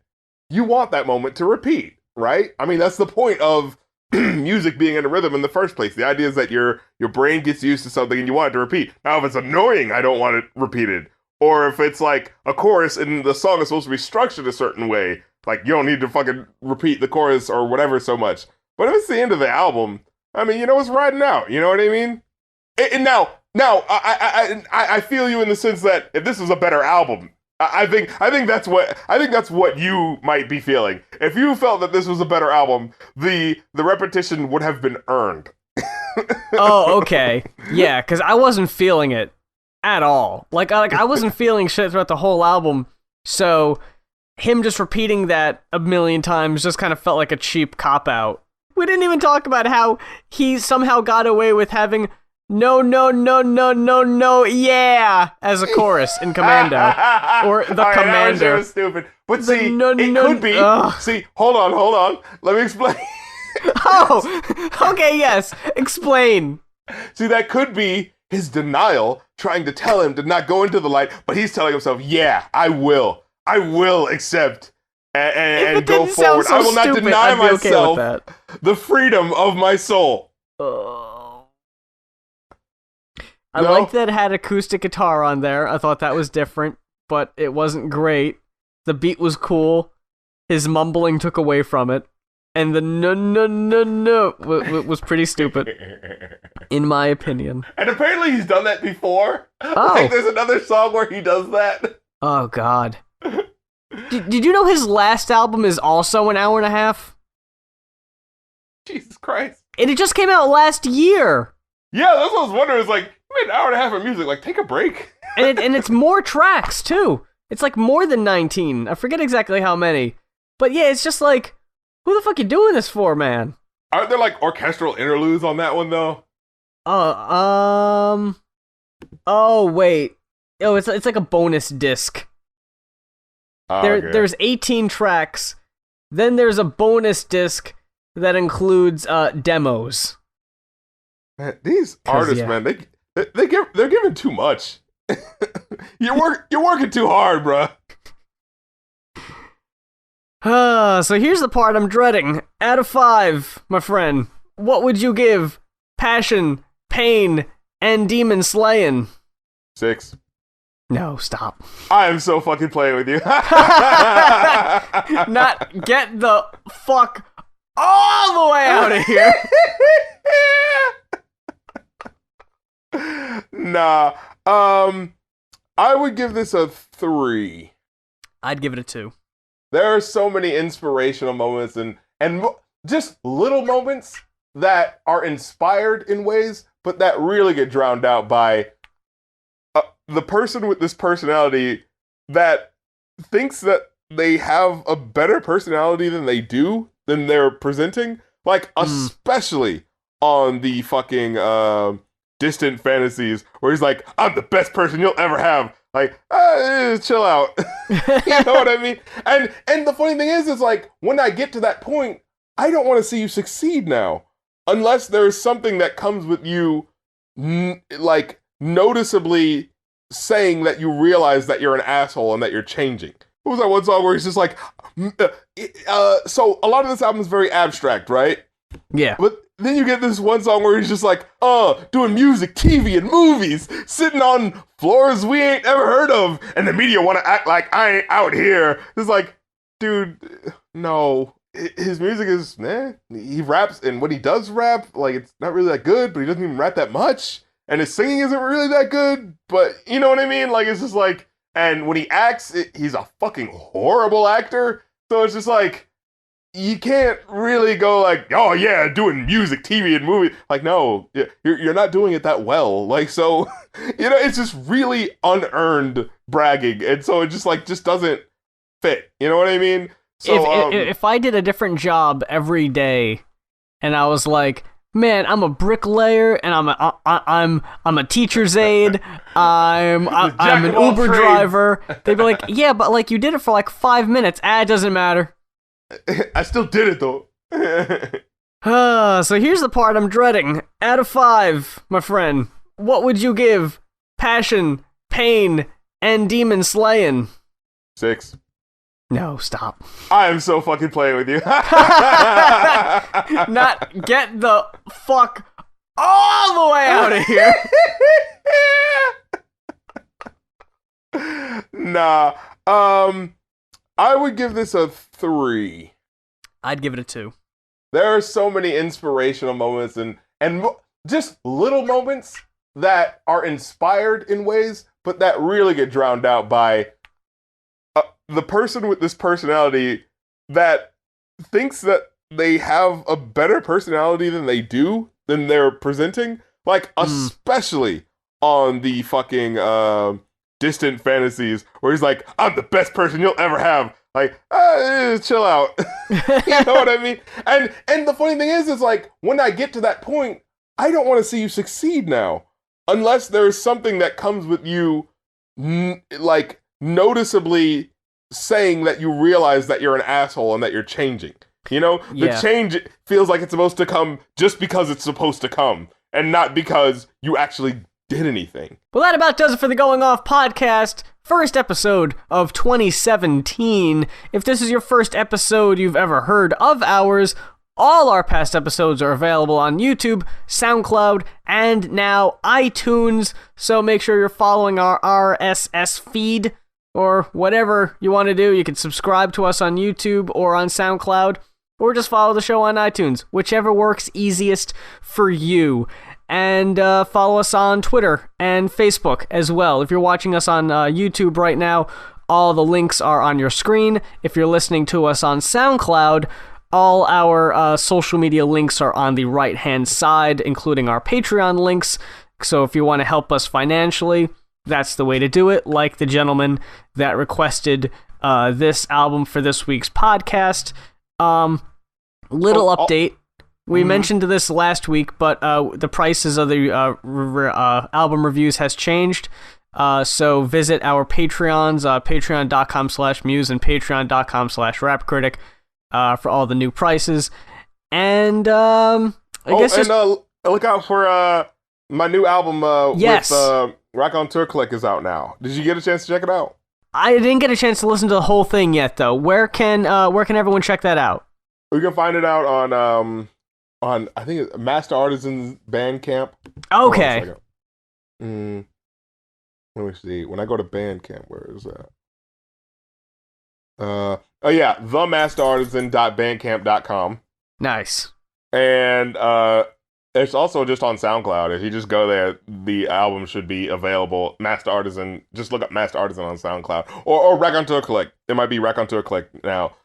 you want that moment to repeat, right? I mean, that's the point of music being in a rhythm in the first place. The idea is that your brain gets used to something and you want it to repeat. Now, if it's annoying, I don't want it repeated. Or if it's like a chorus and the song is supposed to be structured a certain way, like you don't need to fucking repeat the chorus or whatever so much. But if it's the end of the album, I mean, you know, it's riding out. You know what I mean? And now, I feel you in the sense that if this was a better album, I think that's what you might be feeling. If you felt that this was a better album, the repetition would have been earned. Oh, okay. Yeah, because I wasn't feeling it. at all. Like I wasn't feeling shit throughout the whole album, so him just repeating that a million times just kind of felt like a cheap cop-out. We didn't even talk about how he somehow got away with having no, no, no, no, no, no, yeah, as a chorus in Commando. Or the All right, Commander. That was stupid. But see, no, it no, could be. See, hold on. Let me explain. Oh, okay, yes. Explain. See, that could be his denial, trying to tell him to not go into the light, but he's telling himself, yeah, I will accept and go forward. So I will not stupid, deny I'd be myself okay with the freedom of my soul. I liked that it had acoustic guitar on there. I thought that was different, but it wasn't great. The beat was cool. His mumbling took away from it. And the no was pretty stupid, in my opinion. And apparently he's done that before. Oh. Like there's another song where he does that. Oh, God. Did you know his last album is also an hour and a half? Jesus Christ. And it just came out last year. Yeah, that's what I was wondering. It's like, you made an hour and a half of music. Like, take a break. And it's more tracks, too. It's like more than 19. I forget exactly how many. But yeah, it's just like, who the fuck you doing this for, man? Aren't there like orchestral interludes on that one though? Oh, wait. Oh, it's like a bonus disc. Okay. There's 18 tracks. Then there's a bonus disc that includes demos. Man, these artists, yeah. man, they're giving too much. You're working too hard, bruh. So here's the part I'm dreading. Out of 5, my friend, what would you give Passion, Pain, and Demon Slayin? 6. No, stop. I am so fucking playing with you. Not get the fuck all the way out of here. Nah. I would give this a 3. I'd give it a 2. There are so many inspirational moments and just little moments that are inspired in ways, but that really get drowned out by the person with this personality that thinks that they have a better personality than they're presenting. Like, especially on the fucking Distant Fantasies, where he's like, I'm the best person you'll ever have. Like, chill out. You know what I mean? And the funny thing is like, when I get to that point, I don't want to see you succeed now. Unless there's something that comes with you, like, noticeably saying that you realize that you're an asshole and that you're changing. What was that one song where he's just like, so a lot of this album is very abstract, right? Yeah. But then you get this one song where he's just like, doing music, TV, and movies, sitting on floors we ain't ever heard of, and the media want to act like I ain't out here. It's like, dude, no. His music is, he raps, and when he does rap, like, it's not really that good, but he doesn't even rap that much, and his singing isn't really that good, but you know what I mean? Like, it's just like, and when he acts, he's a fucking horrible actor, so it's just like, you can't really go like, oh yeah, doing music, TV, and movie. Like, no, you're not doing it that well. Like, so, you know, it's just really unearned bragging, and so it just doesn't fit. You know what I mean? So, if I did a different job every day, and I was like, man, I'm a bricklayer, and I'm a teacher's aide, I'm an Uber driver, they'd be like, yeah, but like you did it for like 5 minutes. It doesn't matter. I still did it though. So here's the part I'm dreading. Out of 5, my friend, what would you give Passion, Pain, and Demon Slayin? 6. No, stop. I am so fucking playing with you. Not get the fuck all the way out of here. Nah. I would give this a 3. I'd give it a 2. There are so many inspirational moments and just little moments that are inspired in ways, but that really get drowned out by the person with this personality that thinks that they have a better personality than they're presenting. Like, especially on the fucking distant fantasies where he's like, I'm the best person you'll ever have. Like, chill out. You know what I mean? And the funny thing is like, when I get to that point, I don't want to see you succeed now. Unless there's something that comes with you, like, noticeably saying that you realize that you're an asshole and that you're changing. You know? The change feels like it's supposed to come just because it's supposed to come, and not because you actually did anything. Well, that about does it for the Going Off podcast. First episode of 2017. If this is your first episode you've ever heard of ours, all our past episodes are available on YouTube, SoundCloud, and now iTunes. So make sure you're following our RSS feed or whatever you want to do. You can subscribe to us on YouTube or on SoundCloud, or just follow the show on iTunes, whichever works easiest for you. And follow us on Twitter and Facebook as well. If you're watching us on YouTube right now, all the links are on your screen. If you're listening to us on SoundCloud, all our social media links are on the right-hand side, including our Patreon links. So if you want to help us financially, that's the way to do it, like the gentleman that requested this album for this week's podcast. Little update. We mentioned this last week, but the prices of the album reviews has changed. So visit our Patreons, patreon.com/muse and patreon.com/rapcritic for all the new prices. And I guess look out for my new album yes. with Rock on Tour Click is out now. Did you get a chance to check it out? I didn't get a chance to listen to the whole thing yet, though. Where can everyone check that out? You can find it out on I think it's Master Artisan's Bandcamp. Okay. Let me see. When I go to Bandcamp, where is that? themasterartisan.bandcamp.com. Nice. And it's also just on SoundCloud. If you just go there, the album should be available. Master Artisan, just look up Master Artisan on SoundCloud. Or Rack on Tour Click. It might be Rack on Tour Click now.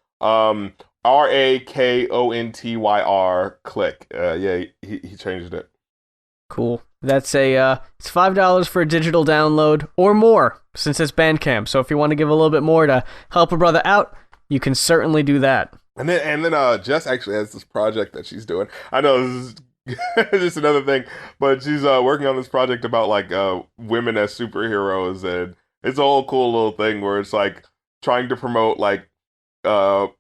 RAKONTYR Click. Yeah, he changed it. Cool. That's it's $5 for a digital download or more since it's Bandcamp. So if you want to give a little bit more to help a brother out, you can certainly do that. And then Jess actually has this project that she's doing. I know this is just another thing, but she's working on this project about like women as superheroes, and it's a whole cool little thing where it's like trying to promote like more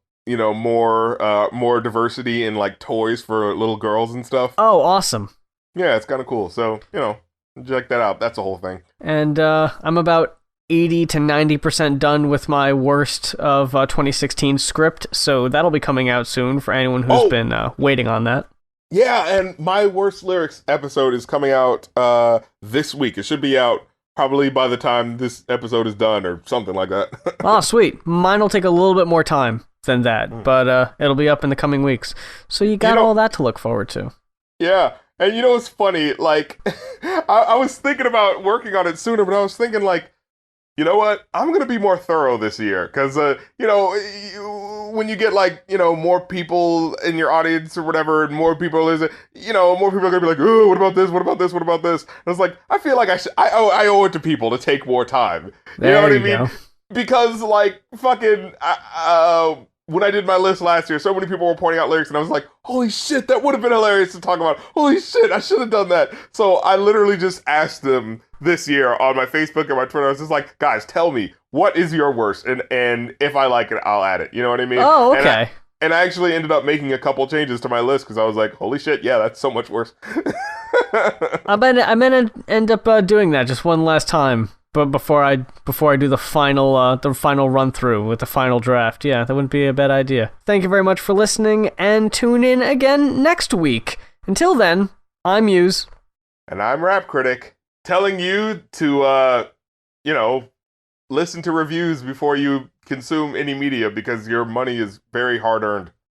diversity in like toys for little girls and stuff. Oh, awesome. Yeah, it's kind of cool. So, check that out. That's the whole thing. And I'm about 80 to 90% done with my worst of 2016 script, so that'll be coming out soon for anyone who's been waiting on that. Yeah, and my worst lyrics episode is coming out this week. It should be out probably by the time this episode is done or something like that. Oh, sweet. Mine will take a little bit more time than that, but it'll be up in the coming weeks. So you got all that to look forward to. Yeah, and it's funny, like, I was thinking about working on it sooner, but I was thinking, like, you know what? I'm going to be more thorough this year, because, when you get, like, more people in your audience or whatever, and more people are going to be like, oh, what about this, what about this, what about this? And it's like, I feel like I owe it to people to take more time. You know what I mean? Because, like, fucking, when I did my list last year, so many people were pointing out lyrics, and I was like, holy shit, that would have been hilarious to talk about. Holy shit, I should have done that. So I literally just asked them this year on my Facebook and my Twitter. I was just like, guys, tell me, what is your worst? And if I like it, I'll add it. You know what I mean? Oh, okay. And I actually ended up making a couple changes to my list, because I was like, holy shit, yeah, that's so much worse. I'm gonna end up doing that just one last time. But before I do the final run through with the final draft, yeah, that wouldn't be a bad idea. Thank you very much for listening, and tune in again next week. Until then, I'm Muse, and I'm Rap Critic, telling you to listen to reviews before you consume any media, because your money is very hard earned.